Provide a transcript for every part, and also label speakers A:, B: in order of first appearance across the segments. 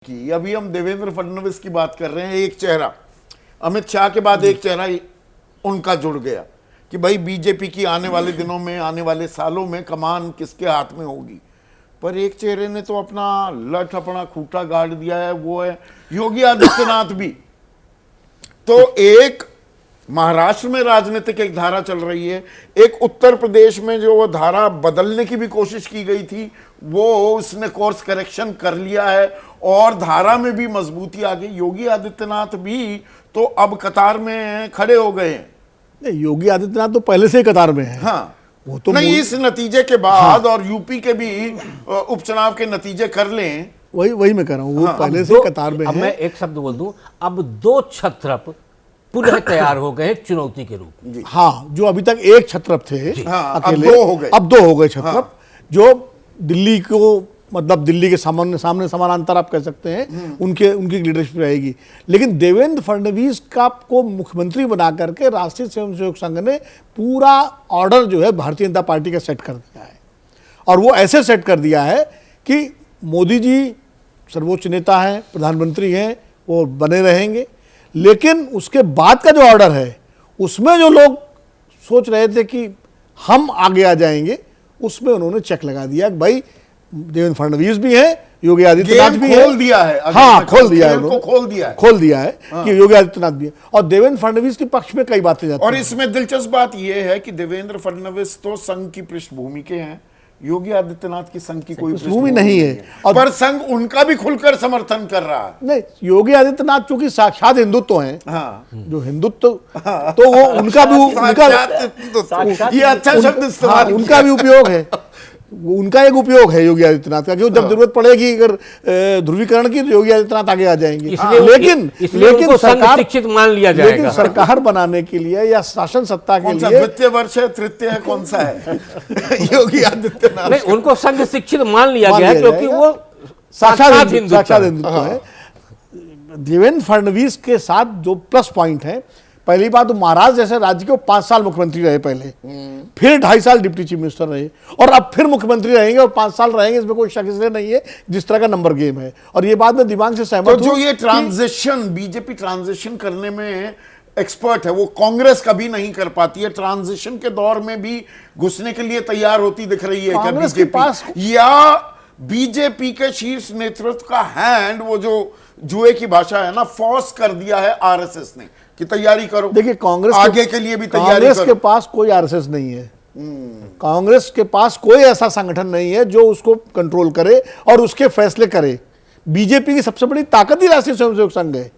A: की अभी हम देवेंद्र फडणवीस की बात कर रहे हैं। एक चेहरा अमित शाह के बाद एक चेहरा उनका जुड़ गया कि भाई बीजेपी की आने वाले दिनों में, आने वाले सालों में कमान किसके हाथ में होगी। पर एक चेहरे ने तो अपना लठ, अपना खूंटा गाड़ दिया है, वो है योगी आदित्यनाथ भी। तो एक महाराष्ट्र में राजनीतिक एक धारा चल रही है, एक उत्तर प्रदेश में जो वो धारा बदलने की भी कोशिश की गई थी, वो उसने कोर्स करेक्शन कर लिया है और धारा में भी मजबूती आ गई। योगी आदित्यनाथ भी तो अब कतार में खड़े हो गए हैं।
B: नहीं, योगी आदित्यनाथ तो पहले से ही कतार में है।
A: हाँ,
B: वो तो
A: नहीं, इस नतीजे के बाद और यूपी के भी उपचुनाव के नतीजे कर लें,
B: वही मैं कह रहा हूँ, वो पहले से ही कतार में
C: अब
B: है।
C: मैं एक शब्द बोल दूं, अब दो छत्रप पुनः तैयार हो गए चुनौती के रूप में।
B: हाँ, जो अभी तक एक छत्रप थे
A: हाँ,
B: अकेले,
A: अब दो हो गए
B: छत्रप। हाँ। जो दिल्ली को, मतलब दिल्ली के सामने समानांतर आप कह सकते हैं, उनकी लीडरशिप रहेगी। लेकिन देवेंद्र फडणवीस का को मुख्यमंत्री बना करके राष्ट्रीय स्वयंसेवक संघ ने पूरा ऑर्डर जो है भारतीय जनता पार्टी का सेट कर दिया है। और वो ऐसे सेट कर दिया है कि मोदी जी सर्वोच्च नेता हैं, प्रधानमंत्री हैं, वो बने रहेंगे। लेकिन उसके बाद का जो ऑर्डर है, उसमें जो लोग सोच रहे थे कि हम आगे आ जाएंगे, उसमें उन्होंने चेक लगा दिया कि भाई देवेंद्र फडणवीस भी है, योगी आदित्यनाथ भी है।
A: खोल दिया है।
B: हाँ, खोल दिया है, खोल दिया है कि योगी आदित्यनाथ भी है। और देवेंद्र फडणवीस के पक्ष में कई बातें जाती हैं।
A: और इसमें दिलचस्प बात यह है कि देवेंद्र फडणवीस तो संघ की पृष्ठभूमि के हैं, योगी आदित्यनाथ की संघ की कोई पृष्ठभूमि नहीं है। और पर संघ उनका भी खुलकर समर्थन कर रहा है।
B: नहीं, योगी आदित्यनाथ चूंकि साक्षात हिंदुत्व हैं,
A: हाँ,
B: जो हिंदुत्व, तो वो उनका भी
A: ये अच्छा शब्द इस्तेमाल,
B: उनका भी उपयोग है, उनका एक उपयोग है योगी आदित्यनाथ का, क्यों जब जरूरत पड़ेगी अगर ध्रुवीकरण की, तो योगी आदित्यनाथ आगे आ जाएंगे। लेकिन
C: सरकार शिक्षित मान लिया जाएगा।
B: लेकिन सरकार बनाने के लिए या शासन सत्ता के लिए
A: द्वितीय वर्ष है, तृतीय है, कौन सा है? योगी आदित्यनाथ
C: नहीं, उनको संघ शिक्षित मान लिया गया क्योंकि वो
B: साक्षात हिंदुत्व है। देवेंद्र फडणवीस के साथ जो प्लस पॉइंट है, पहली बात तो महाराष्ट्र जैसे राज्य के 5 साल मुख्यमंत्री रहे पहले, फिर 2.5 साल डिप्टी चीफ मिनिस्टर रहे, और अब फिर मुख्यमंत्री रहेंगे और 5 साल रहेंगे। इसमें कोई शक इसलिए नहीं है, जिस तरह का नंबर गेम है। और ये बात में दिमाग से सहमत हूं।
A: तो जो ये ट्रांजिशन, बीजेपी ट्रांजिशन करने में एक्सपर्ट है, वो कांग्रेस कभी नहीं कर पाती है। ट्रांजिशन के दौर में भी घुसने के लिए तैयार होती दिख रही है
B: कांग्रेस के पास,
A: या बीजेपी के शीर्ष नेतृत्व का हैंड, वो जो जुए की भाषा है ना, फोर्स कर दिया है आरएसएस ने कि तैयारी करो।
B: देखिए, कांग्रेस
A: आगे के लिए भी तैयारी करो।
B: कांग्रेस के पास कोई आरएसएस नहीं है। कांग्रेस के पास कोई ऐसा संगठन नहीं है जो उसको कंट्रोल करे और उसके फैसले करे। बीजेपी की सबसे बड़ी ताकत ही राष्ट्रीय स्वयंसेवक संघ है।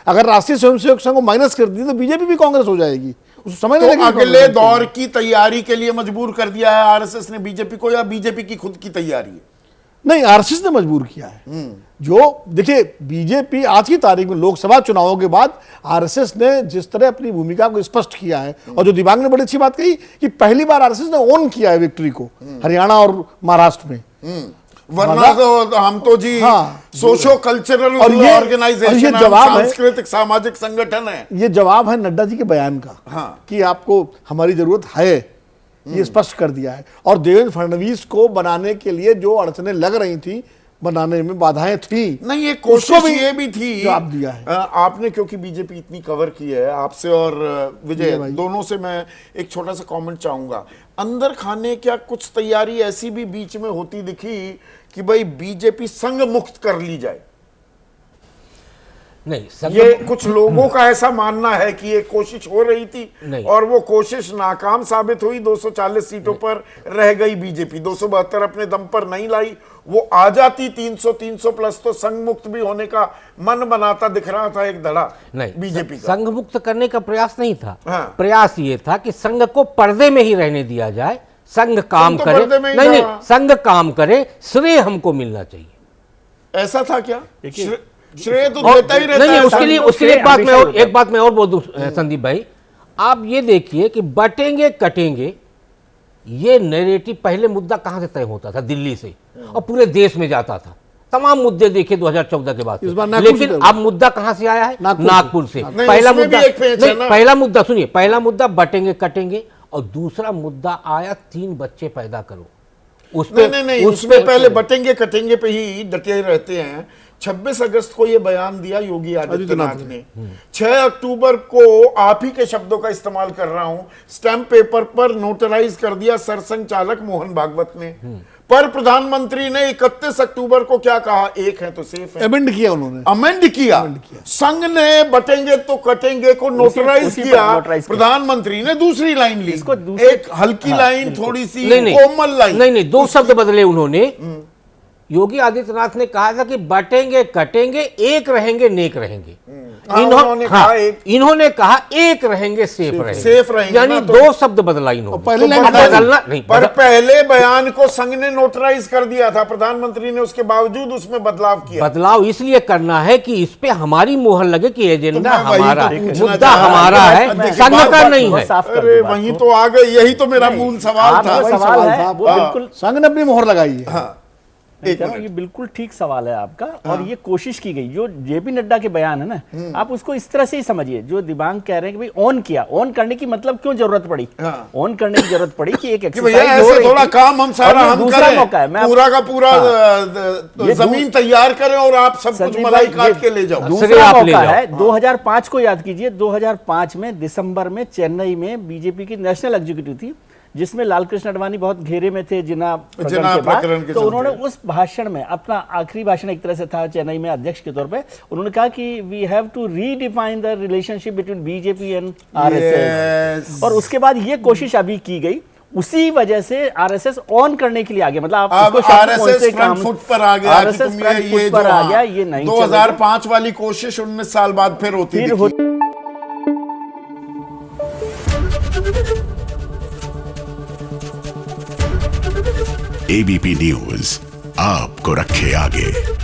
B: अगर राष्ट्रीय स्वयंसेवक संघ को माइनस कर दी तो बीजेपी भी कांग्रेस हो जाएगी। उस समय
A: तो अगले दौर की तैयारी के लिए मजबूर कर दिया है आरएसएस ने बीजेपी को, या बीजेपी की खुद की तैयारी है?
B: नहीं, आरएसएस ने मजबूर किया है। जो देखिए, बीजेपी आज की तारीख में लोकसभा चुनावों के बाद आरएसएस ने जिस तरह अपनी भूमिका को स्पष्ट किया है, और जो दिबांग ने बड़ी अच्छी बात कही कि पहली बार आरएसएस ने ओन किया है विक्ट्री को हरियाणा और महाराष्ट्र में।
A: वरना तो हम तो जी सोशो कल्चरल ऑर्गेनाइजेशन, सांस्कृतिक सामाजिक संगठन है।
B: ये जवाब है नड्डा जी के बयान का।
A: हाँ,
B: कि आपको हमारी जरूरत है, ये स्पष्ट कर दिया है। और देवेंद्र फडणवीस को बनाने के लिए जो अड़चनें लग रही थी, बनाने में बाधाएं थी,
A: नहीं, ये कोशिश भी ये भी थी,
B: जवाब दिया है
A: आपने। क्योंकि बीजेपी इतनी कवर की है, आपसे और विजय दोनों से मैं एक छोटा सा कमेंट चाहूंगा। अंदर खाने क्या कुछ तैयारी ऐसी भी बीच में होती दिखी कि भाई बीजेपी संघ मुक्त कर ली जाए?
C: नहीं,
A: ये कुछ लोगों का ऐसा मानना है कि ये कोशिश हो रही थी और वो कोशिश नाकाम साबित हुई। 240 सीटों पर रह गई बीजेपी, 272 अपने दम पर नहीं लाई। वो आ जाती 300 प्लस, तो संघ मुक्त भी होने का मन बनाता दिख रहा था एक धड़ा
C: नहीं
A: बीजेपी का।
C: संघ मुक्त करने का प्रयास नहीं था।
A: हाँ।
C: प्रयास ये था कि संघ को पर्दे में ही रहने दिया जाए, संघ काम करे। नहीं, संघ काम करे, श्रेय हमको मिलना चाहिए।
A: ऐसा था क्या? श्रेय तो देता ही रहता है।
C: नहीं, उसके लिए एक बात मैं और बोल दूं संदीप भाई, आप ये देखिए कि बटेंगे कटेंगे, ये नैरेटिव पहले मुद्दा कहां से तय होता था? दिल्ली से, और पूरे देश में जाता था। तमाम मुद्दे देखे 2014 के बाद, लेकिन अब मुद्दा कहां से आया है? नागपुर से। पहला मुद्दा सुनिए, पहला मुद्दा बटेंगे कटेंगे, और दूसरा मुद्दा आया 3 बच्चे पैदा करो।
A: नहीं, उसमें पहले बटेंगे कटेंगे पे ही डटे रहते हैं। 26 अगस्त को ये बयान दिया योगी आदित्यनाथ ने। 6 अक्टूबर को आप ही के शब्दों का इस्तेमाल कर रहा हूं, स्टैंप पेपर पर नोटराइज कर दिया सरसंघ चालक मोहन भागवत ने। पर प्रधानमंत्री ने 31 अक्टूबर को क्या कहा, एक है तो सेफ है,
B: अमेंड किया उन्होंने,
A: अमेंड किया। संघ ने बटेंगे तो कटेंगे को नोटराइज किया, प्रधानमंत्री ने दूसरी लाइन ली, एक हल्की लाइन, थोड़ी सी कोमल लाइन।
C: नहीं, दो शब्द बदले उन्होंने। योगी आदित्यनाथ ने कहा था कि बटेंगे कटेंगे, एक रहेंगे नेक रहेंगे। इन्होंने कहा एक रहेंगे सेफ रहेंगे, यानी दो शब्द बदला इन्होंने। बदलना नहीं,
A: पर पहले बयान को संघ ने नोटराइज कर दिया था, प्रधानमंत्री ने उसके बावजूद उसमें बदलाव किया।
C: बदलाव इसलिए करना है कि इस पे हमारी मोहर लगे कि एजेंडा हमारा है, मुद्दा हमारा है, संघ का नहीं है।
A: अरे वहीं तो आ गए, यही तो मेरा मूल सवाल था।
B: बिल्कुल संघ ने अपनी मोहर लगाई है।
D: ये बिल्कुल ठीक सवाल है आपका। और ये कोशिश की गई, जो जेपी नड्डा के बयान है ना, आप उसको इस तरह से ही समझिए, जो दिबांग कह रहे हैं कि भाई ऑन किया, ऑन करने की मतलब क्यों जरूरत पड़ी, ऑन करने की जरूरत पड़ी कि एक एक्सरसाइज
A: ऐसे थोड़ा काम हम सारा हम
D: दूसरा मौका है,
A: पूरा का पूरा जमीन तैयार करें और आप सब कुछ मलाई काट के ले जाओ।
D: दूसरा मौका है 2005 को याद कीजिए। 2005 में दिसंबर में चेन्नई में बीजेपी की नेशनल एग्जीक्यूटिव थी, जिसमें लालकृष्ण आडवाणी बहुत घेरे में थे जिना प्रकरण के बाद। तो उन्होंने उस भाषण में, अपना आखिरी भाषण एक तरह से था चेन्नई में अध्यक्ष के तौर पे, उन्होंने कहा कि we have to redefine the relationship between BJP and RSS. और उसके बाद ये कोशिश अभी की गई, उसी वजह से आरएसएस ऑन करने के लिए आ गया। मतलब आप
A: आरएसएस फ्रंट फुट पर आ गया, आरएसएस फ्रंट फुट पर आ गया। ये नहीं 2005 वाली कोशिश 19 साल बाद फिर होती
E: एबीपी न्यूज आपको रखे आगे।